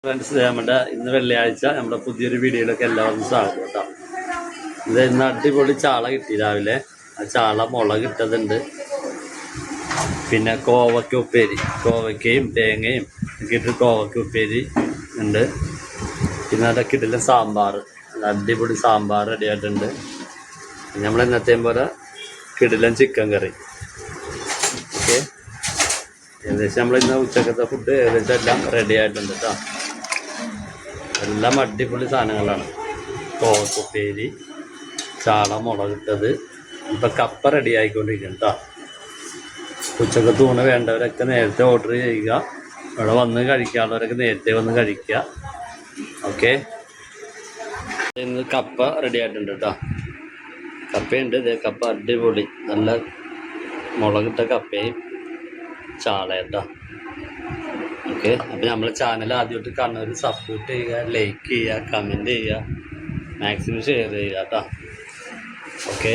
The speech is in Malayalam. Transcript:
ഫ്രണ്ട്സ്, നമ്മുടെ ഇന്ന് വെള്ളിയാഴ്ച നമ്മുടെ പുതിയൊരു വീഡിയോയിലൊക്കെ എല്ലാവർക്കും സ്വാഗതം കേട്ടോ. ഇത് ഇന്ന് അടിപൊളി ചാള കിട്ടി രാവിലെ. ആ ചാള മുളക് ഇട്ടതുണ്ട്, പിന്നെ കോവയ്ക്ക ഉപ്പേരി, കോവയ്ക്കയും തേങ്ങയും ഒക്കെ ഇട്ട് കോവയ്ക്ക ഉപ്പേരി ഉണ്ട്. പിന്നെ അതൊക്കെ ഇട്ടില്ല സാമ്പാർ, അടിപൊളി സാമ്പാർ റെഡി ആയിട്ടുണ്ട്. നമ്മൾ ഇന്നത്തെയും പോലെ കിടിലൻ ചിക്കൻ കറി. ഓക്കെ, ഏകദേശം നമ്മളിന്ന് ഉച്ചക്കത്തെ ഫുഡ് ഏകദേശം എല്ലാം റെഡി ആയിട്ടുണ്ട് കേട്ടോ. എല്ലാം അടിപൊളി സാധനങ്ങളാണ്. കോവക്കുപ്പേരി, ചാള മുളകിട്ടത്, ഇപ്പം കപ്പ റെഡി ആയിക്കൊണ്ടിരിക്കുന്നു കേട്ടോ. ഉച്ചക്കത്തെ ഊണ് വേണ്ടവരൊക്കെ നേരത്തെ ഓർഡർ ചെയ്യുക. ഇവിടെ വന്ന് കഴിക്കാനുള്ളവരൊക്കെ നേരത്തെ വന്ന് കഴിക്കുക. ഓക്കെ, ഇന്ന് കപ്പ റെഡി ആയിട്ടുണ്ട് കേട്ടോ. കപ്പയുണ്ട്, ഇതേ കപ്പ അടിപൊളി നല്ല മുളകിട്ട കപ്പയും ചാള കേട്ടോ. ഓക്കെ, അപ്പോൾ നമ്മൾ ചാനൽ ആദ്യമായിട്ട് കാണുന്നവർ സപ്പോർട്ട് ചെയ്യുക, ലൈക്ക് ചെയ്യുക, കമൻറ്റ് ചെയ്യുക, മാക്സിമം ഷെയർ ചെയ്യുക കേട്ടോ. ഓക്കെ.